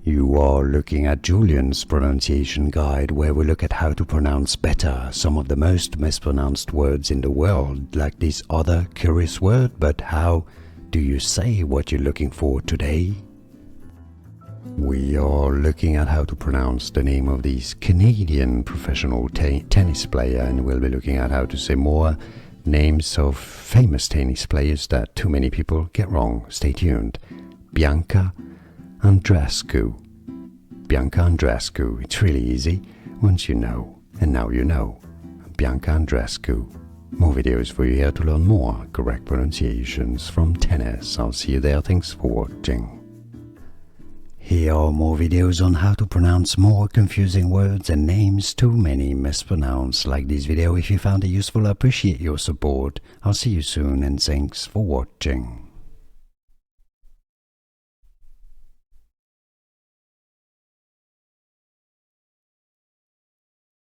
You are looking at Julian's pronunciation guide, where we look at how to pronounce better some of the most mispronounced words in the world, like this other curious word. But how do you say what you're looking for today? We are looking at how to pronounce the name of this Canadian professional tennis player, and we'll be looking at how to say more names of famous tennis players that too many people get wrong. Stay tuned. Bianca Andreescu. Bianca Andreescu. It's really easy once you know, and now you know. Bianca Andreescu. More videos for you here to learn more correct pronunciations from tennis. I'll see you there. Thanks for watching. Here are more videos on how to pronounce more confusing words and names too many mispronounced. Like this video if you found it useful. I appreciate your support. I'll see you soon, and thanks for watching.